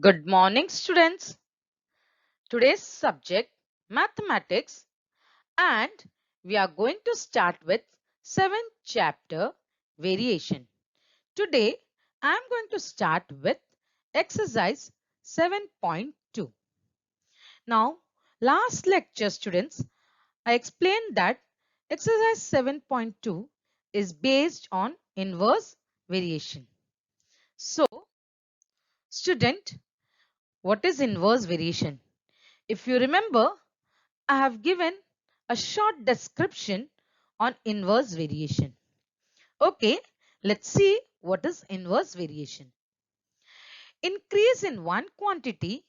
Good morning, students. Today's subject mathematics, and we are going to start with 7th chapter variation. Today I am going to start with exercise 7.2. Now, last lecture, students, I explained that exercise 7.2 is based on inverse variation. So, student, what is inverse variation? If you remember, I have given a short description on inverse variation. Okay, let's see what is inverse variation. Increase in one quantity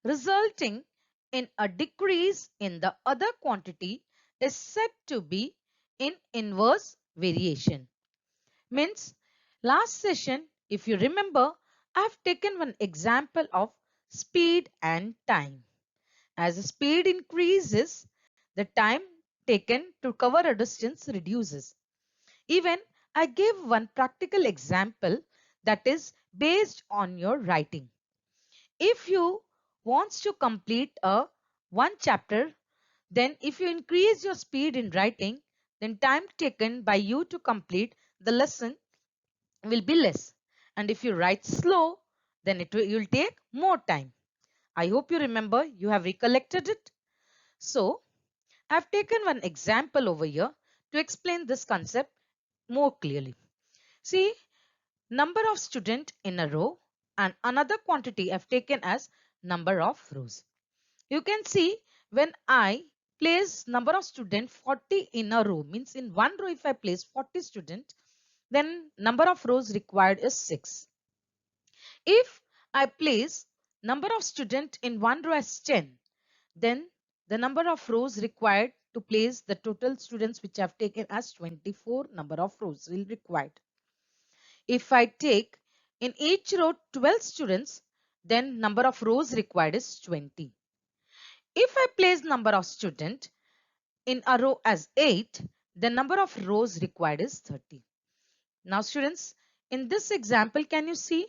resulting in a decrease in the other quantity is said to be in inverse variation. Means last session, if you remember, I have taken one example of speed and time. As the speed increases, the time taken to cover a distance reduces. Even I gave one practical example that is based on your writing. If you want to complete a one chapter, then if you increase your speed in writing, then time taken by you to complete the lesson will be less. And if you write slow, then you'll take more time. I hope you remember, you have recollected it. So, I've taken one example over here to explain this concept more clearly. See, number of student in a row and another quantity I've taken as number of rows. You can see when I place number of student 40 in a row, means in one row if I place 40 student, then number of rows required is 6. If I place number of student in one row as 10, then the number of rows required to place the total students which I have taken as 24 number of rows will required. If I take in each row 12 students, then number of rows required is 20. If I place number of student in a row as 8, the number of rows required is 30. Now students, in this example, can you see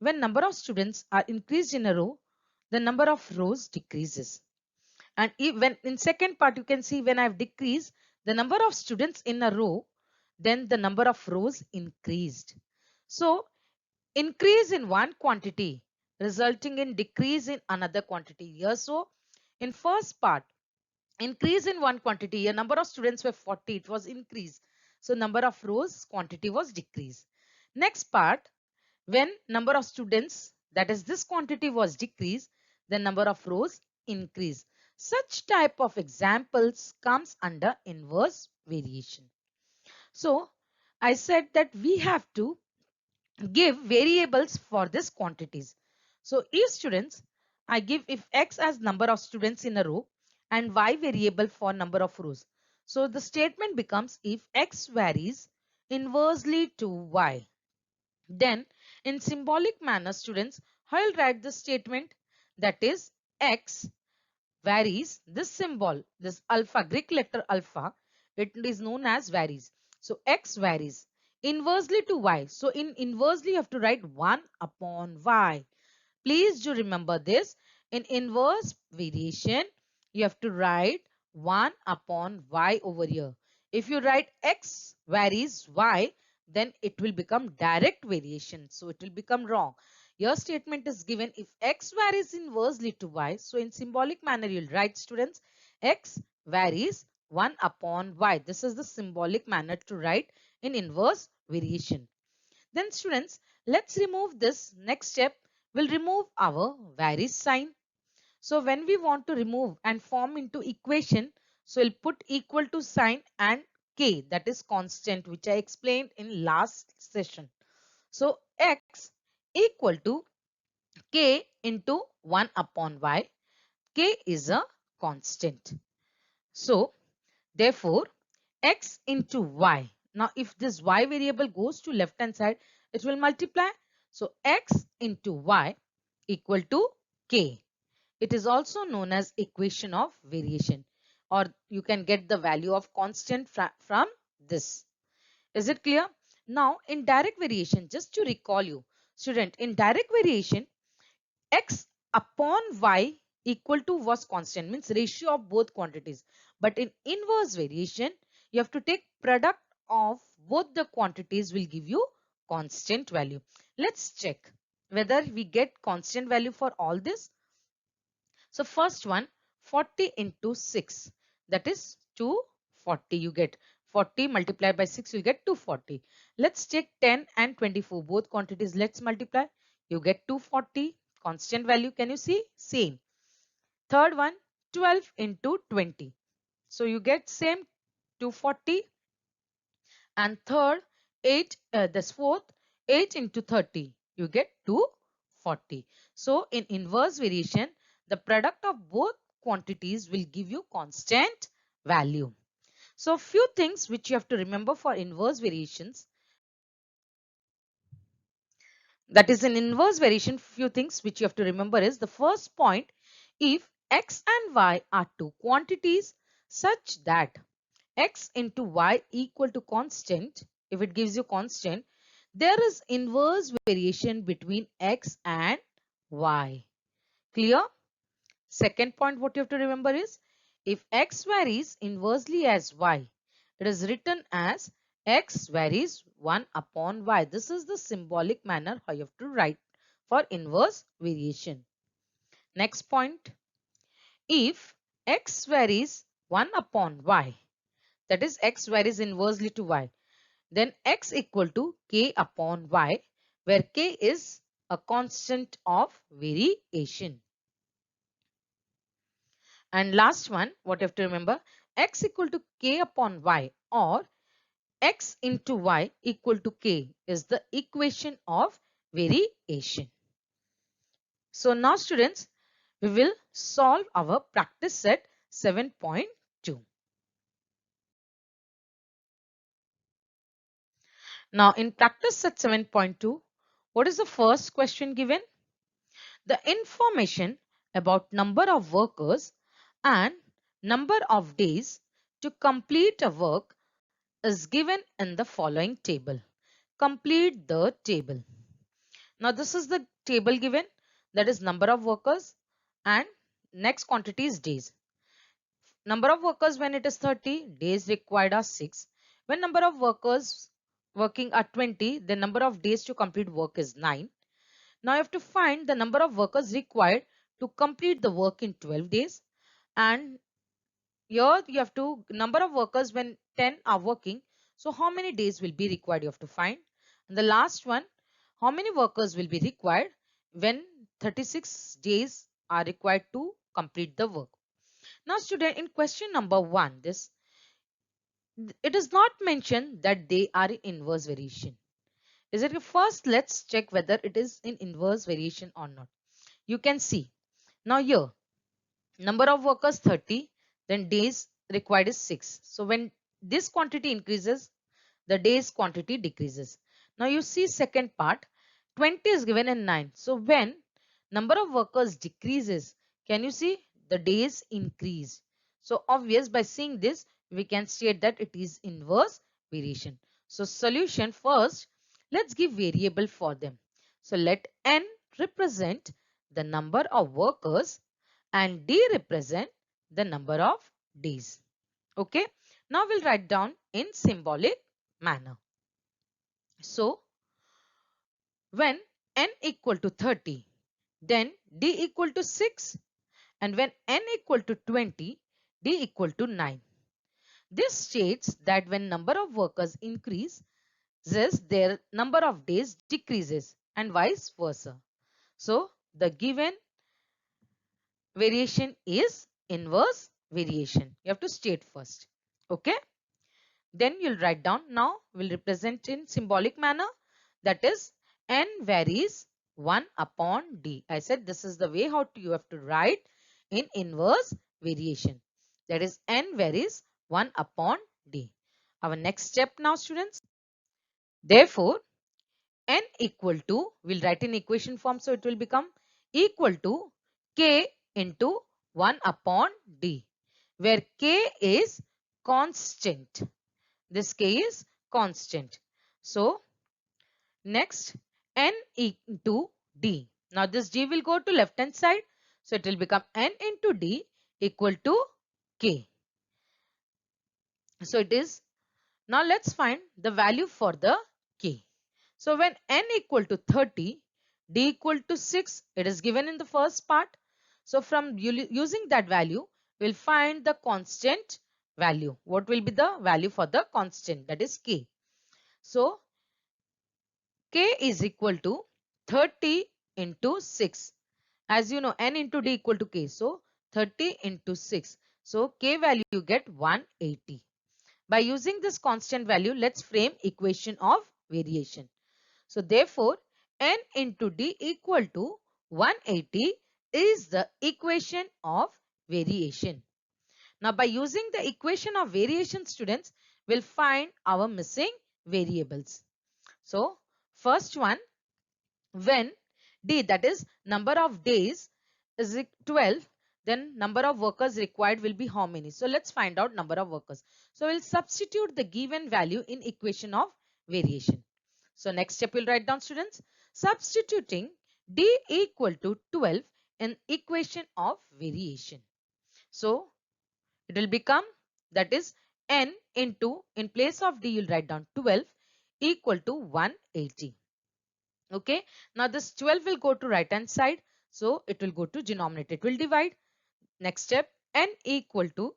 when number of students are increased in a row, the number of rows decreases. And when in second part, you can see when I've decreased the number of students in a row, then the number of rows increased. So increase in one quantity resulting in decrease in another quantity. Here, so in first part, increase in one quantity, a number of students were 40, it was increased. So number of rows quantity was decreased. Next part, when number of students, that is this quantity was decreased, the number of rows increase. Such type of examples comes under inverse variation. So I said that we have to give variables for this quantities. So if students, I give if x as number of students in a row and y variable for number of rows. So the statement becomes if x varies inversely to y, then in symbolic manner, students, I'll write the statement that is x varies, this symbol, this alpha, Greek letter alpha, it is known as varies. So x varies inversely to y. So in inversely you have to write 1 upon y. Please do remember this. In inverse variation, you have to write 1 upon y over here. If you write x varies y, then it will become direct variation. So it will become wrong. Your statement is given if x varies inversely to y. So in symbolic manner, you'll write students x varies 1 upon y. This is the symbolic manner to write in inverse variation. Then students, let's remove this. Next step, we'll remove our varies sign. So when we want to remove and form into equation, so we'll put equal to sign and k, that is constant, which I explained in last session. So x equal to k into 1 upon y. K is a constant. So therefore, x into y. Now, if this y variable goes to left hand side, it will multiply. So, x into y equal to k. It is also known as equation of variation, or you can get the value of constant from this. Is it clear? Now, in direct variation, just to recall you, student, in direct variation, x upon y equal to was constant, means ratio of both quantities. But in inverse variation, you have to take product of both the quantities will give you constant value. Let's check whether we get constant value for all this. So first one, 40 into 6, that is 240. You get 40 multiplied by 6, you get 240. Let's check 10 and 24, both quantities. Let's multiply. You get 240, constant value. Can you see? Same. Third one, 12 into 20. So you get same 240. And third, 8, this fourth, 8 into 30. You get 240. So in inverse variation, the product of both quantities will give you constant value. So few things which you have to remember for inverse variations. That is, in inverse variation, few things which you have to remember is the first point, if x and y are two quantities such that x into y equal to constant, if it gives you constant, there is inverse variation between x and y. Clear? Second point what you have to remember is, if x varies inversely as y, it is written as x varies 1 upon y. This is the symbolic manner how you have to write for inverse variation. Next point, if x varies 1 upon y, that is x varies inversely to y, then x equal to k upon y, where k is a constant of variation. And last one, what you have to remember, x equal to k upon y or x into y equal to k is the equation of variation. So now students, we will solve our practice set 7.2. Now in practice set 7.2, what is the first question given? The information about number of workers and number of days to complete a work is given in the following table. Complete the table. Now this is the table given, that is number of workers and next quantity is days. Number of workers when it is 30, days required are 6. When number of workers working are 20, the number of days to complete work is 9. Now you have to find the number of workers required to complete the work in 12 days. And here you have to, number of workers when 10 are working. So how many days will be required, you have to find. And the last one, how many workers will be required when 36 days are required to complete the work. Now student, in question number 1, it is not mentioned that they are in inverse variation. Is it? First let's check whether it is in inverse variation or not. You can see now here number of workers 30, then days required is 6. So when this quantity increases, the days quantity decreases. Now you see second part, 20 is given in 9. So when number of workers decreases, can you see the days increase? So obvious, by seeing this we can state that it is inverse variation. So solution, first let's give variable for them. So let n represent the number of workers and d represent the number of days. Okay, now we'll write down in symbolic manner. So when n equal to 30, then d equal to 6, and when n equal to 20, d equal to 9. This states that when number of workers increases, their number of days decreases and vice versa. So the given variation is inverse variation. You have to state first. Okay. Then you'll write down, now we'll represent in symbolic manner, that is n varies 1 upon d. I said this is the way how you have to write in inverse variation. That is n varies 1 upon d. Our next step now students. Therefore, n equal to, we'll write in equation form, so it will become equal to k into 1 upon d, where k is constant. This k is constant. So next, n into d. Now this d will go to left hand side. So it will become n into d equal to k. So it is. Now let's find the value for the k. So when n equal to 30, d equal to 6, it is given in the first part. So from using that value, we'll find the constant value. What will be the value for the constant, that is k? So k is equal to 30 into 6. As you know, n into d equal to k. So 30 into 6. So k value you get 180. By using this constant value, let's frame equation of variation. So therefore, n into d equal to 180 is the equation of variation. Now by using the equation of variation, students will find our missing variables. So first one, when d, that is number of days, is 12, then number of workers required will be how many? So let's find out number of workers. So we'll substitute the given value in equation of variation. So next step we'll write down, students, substituting d equal to 12 in equation of variation. So it will become, that is n into, in place of d you'll write down 12 equal to 180. Okay, now this 12 will go to right hand side, so it will go to denominator, it will divide. Next step, n equal to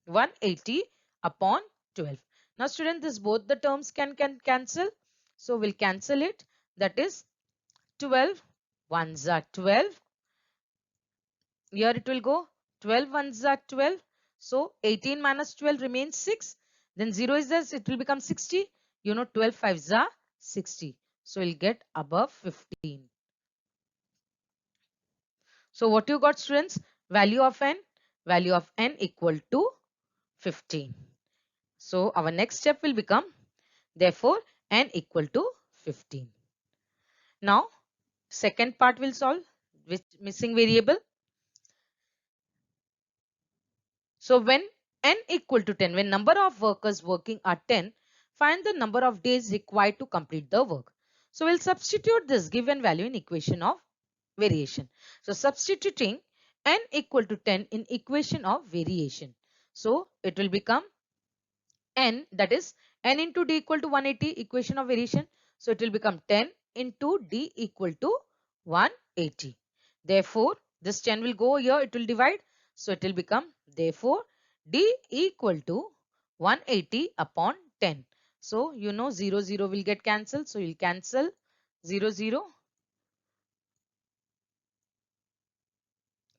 180 upon 12. Now student, this both the terms can cancel, so we'll cancel it. That is 12 ones are 12. Here it will go 12 ones are 12. So 18 minus 12 remains 6. Then 0 is this, it will become 60. You know 12 fives are 60. So we'll get above 15. So what you got, students? Value of n? Value of n equal to 15. So our next step will become, therefore n equal to 15. Now second part will solve with missing variable. So when n equal to 10, when number of workers working are 10, find the number of days required to complete the work. So we'll substitute this given value in equation of variation. So substituting n equal to 10 in equation of variation. So it will become n, that is n into d equal to 180, equation of variation. So it will become 10 into d equal to 180. Therefore this 10 will go here, it will divide. So it will become, therefore d equal to 180 upon 10. So you know 0 0 will get cancelled. So you'll cancel 0 0.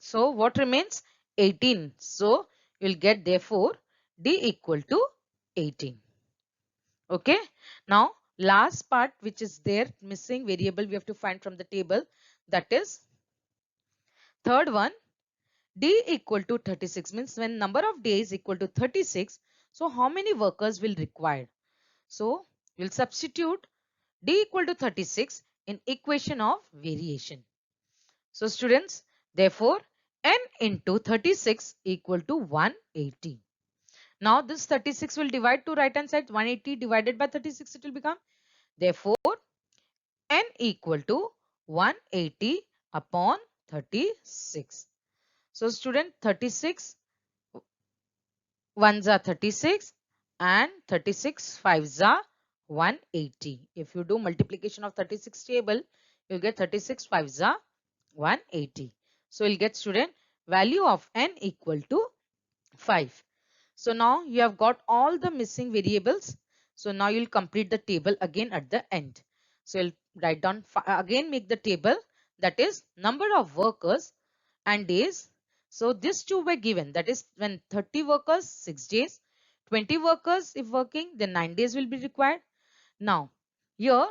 So what remains? 18. So you'll get, therefore d equal to 18. Okay. Now last part which is there, missing variable, we have to find from the table. That is third one, d equal to 36, means when number of days equal to 36, so how many workers will required? So we'll substitute d equal to 36 in equation of variation. So students, therefore n into 36 equal to 180. Now this 36 will divide to right hand side, 180 divided by 36 it will become. Therefore n equal to 180 upon 36. So student, 36 ones are 36 and 36 fives are 180. If you do multiplication of 36 table, you'll get 36 fives are 180. So you'll get, student, value of n equal to 5. So now you have got all the missing variables. So now you'll complete the table again at the end. So you'll write down, again make the table, that is number of workers and days. So these two were given, that is when 30 workers 6 days, 20 workers if working, then 9 days will be required. Now here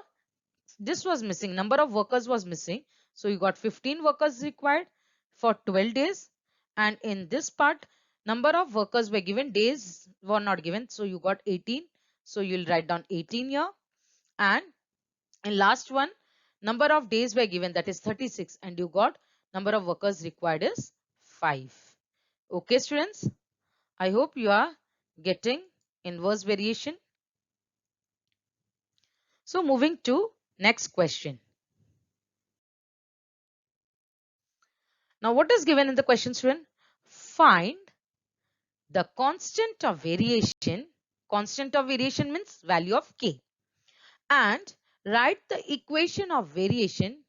this was missing, number of workers was missing. So you got 15 workers required for 12 days. And in this part, number of workers were given, days were not given. So you got 18. So you'll write down 18 here. And in last one, number of days were given, that is 36. And you got number of workers required is 5. Okay, students. I hope you are getting inverse variation. So moving to next question. Now what is given in the question, student? Find the constant of variation. Constant of variation means value of k, and write the equation of variation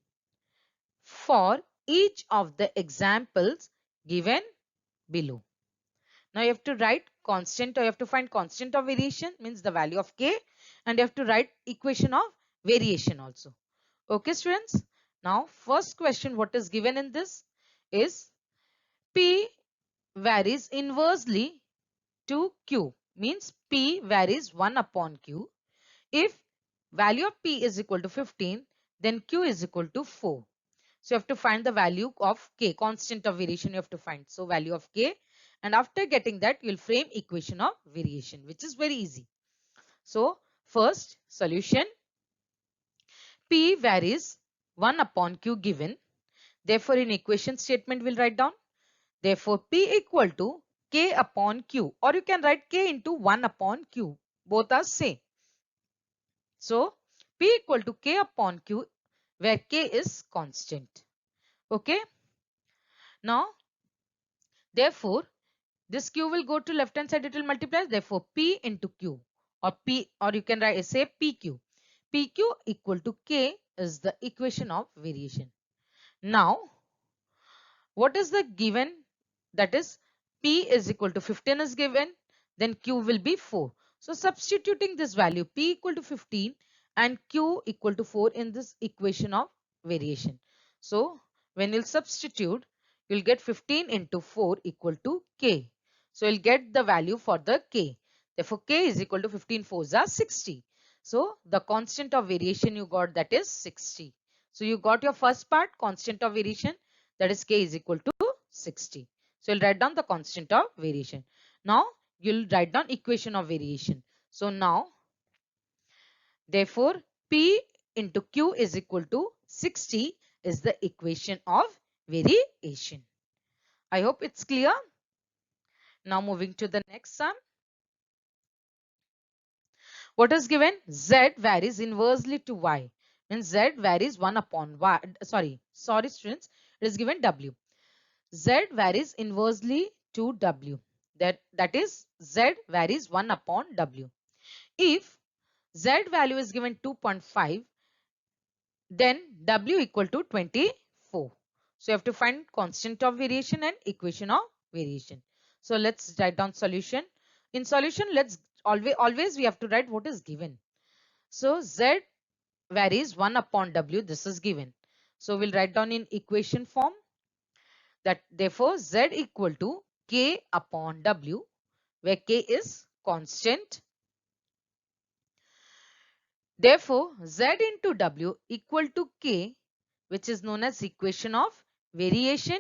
for each of the examples given below. Now you have to write constant, or you have to find constant of variation means the value of k, and you have to write equation of variation also. Okay students. Now first question what is given in this is p varies inversely to q, means p varies 1 upon q. If value of p is equal to 15, then q is equal to 4. So you have to find the value of k, constant of variation you have to find. So value of k, and after getting that you will frame equation of variation, which is very easy. So first solution, p varies 1 upon q given. Therefore in equation statement we'll write down, therefore p equal to k upon q, or you can write k into 1 upon q. Both are same. So p equal to k upon q, where k is constant. Okay. Now therefore this q will go to left hand side, it will multiply. Therefore p into q, or p, or you can write say pq. Pq equal to k is the equation of variation. Now what is the given? That is p is equal to 15 is given, then q will be 4. So substituting this value p equal to 15 and q equal to 4 in this equation of variation. So when you'll substitute, you'll get 15 into 4 equal to k. So you'll get the value for the k. Therefore k is equal to 15 4s are 60. So the constant of variation you got, that is 60. So you got your first part, constant of variation, that is k is equal to 60. So you'll write down the constant of variation. Now you'll write down equation of variation. So now therefore p into q is equal to 60 is the equation of variation. I hope it's clear. Now moving to the next sum. What is given? Z varies inversely to y. And z varies 1 upon y. Sorry students, it is given w. Z varies inversely to w. That is z varies 1 upon w. If z value is given 2.5, then w equal to 24. So you have to find constant of variation and equation of variation. So let's write down solution. In solution, let's always we have to write what is given. So z varies 1 upon w, this is given. So we'll write down in equation form, that therefore z equal to k upon w, where k is constant. Therefore z into w equal to k, which is known as equation of variation.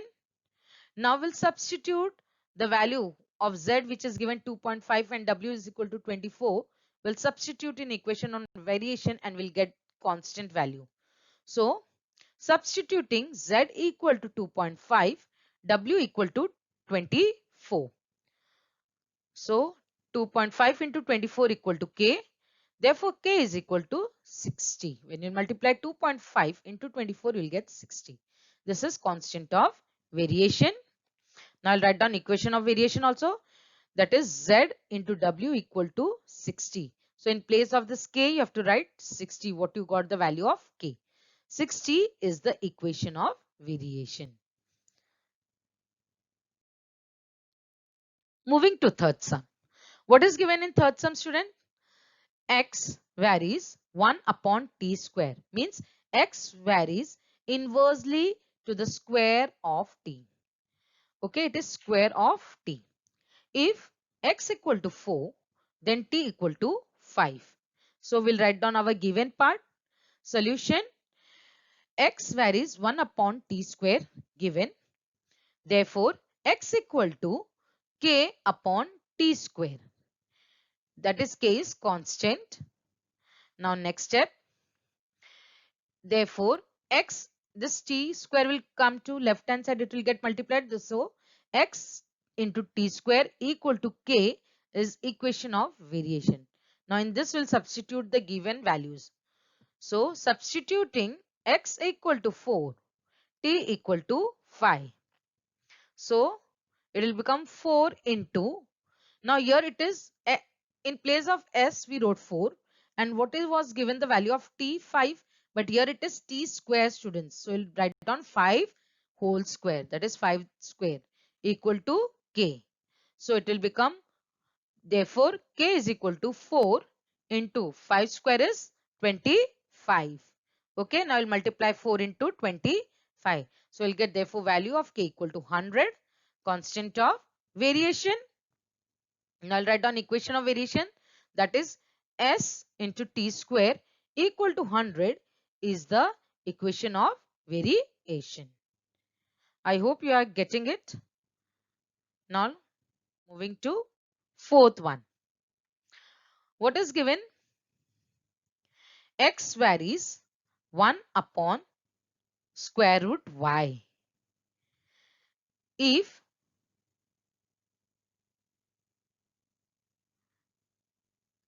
Now we'll substitute the value of z, which is given 2.5, and w is equal to 24. We'll substitute in equation on variation and we'll get constant value. So substituting z equal to 2.5, w equal to 24. So 2.5 into 24 equal to k. Therefore k is equal to 60. When you multiply 2.5 into 24, you will get 60. This is constant of variation. Now I'll write down equation of variation also. That is z into w equal to 60. So in place of this k, you have to write 60. What you got the value of k. 60 is the equation of variation. Moving to third sum. What is given in third sum, student? X varies 1 upon t square, means x varies inversely to the square of t. Okay, it is square of t. If x equal to 4, then t equal to 5. So we'll write down our given part. Solution, x varies 1 upon t square given. Therefore, x equal to k upon t square. That is k is constant. Now next step. Therefore, x, this t square will come to left hand side, it will get multiplied. So x into t square equal to k is equation of variation. Now in this we'll substitute the given values. So substituting x equal to 4, t equal to 5. So it will become 4 into, now here it is in place of s we wrote 4, and what is was given the value of t 5, but here it is t square, students. So we'll write down 5 whole square, that is 5 square equal to k. So it will become, therefore k is equal to 4 into 5 square is 25. Okay, now we'll multiply 4 into 25. So we'll get therefore value of k equal to 100, constant of variation. Now I'll write down equation of variation, that is s into t square equal to 100 is the equation of variation. I hope you are getting it. Now moving to fourth one. What is given? X varies 1 upon square root y. If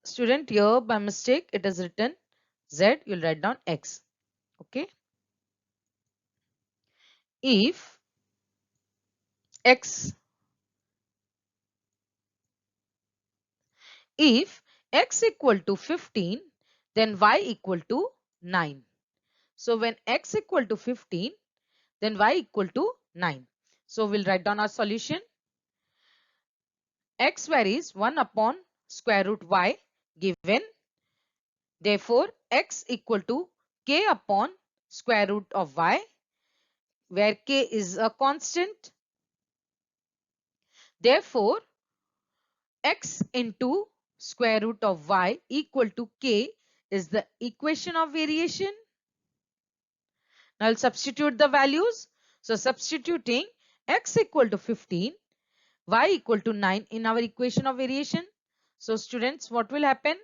student, here by mistake it is written z, you'll write down x. Okay. If x equal to 15, then y equal to 9. So when x equal to 15, then y equal to 9. So we'll write down our solution. X varies 1 upon square root y given. Therefore, x equal to k upon square root of y, where k is a constant. Therefore, x into square root of y equal to k is the equation of variation. Now I'll substitute the values. So substituting x equal to 15, y equal to 9 in our equation of variation. So students, what will happen?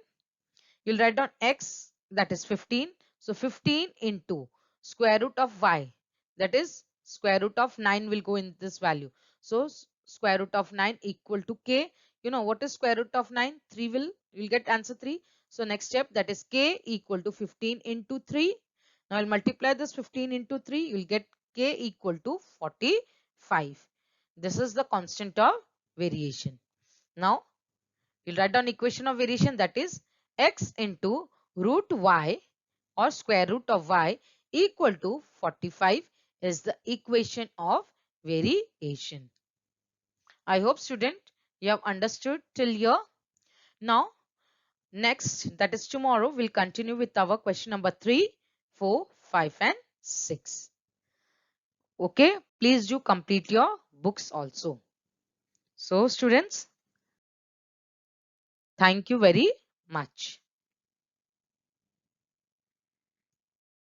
You'll write down x, that is 15. So 15 into square root of y, that is square root of 9 will go in this value. So square root of 9 equal to k. You know what is square root of 9? 3 you'll get answer 3. So next step, that is k equal to 15 into 3. Now I'll multiply this 15 into 3. You'll get k equal to 45. This is the constant of variation. Now we'll write down equation of variation, that is x into root y or square root of y equal to 45 is the equation of variation. I hope student you have understood till here. Now next, that is tomorrow, we'll continue with our question number 3, 4, 5 and 6. Okay, please do complete your books also. So students, thank you very much.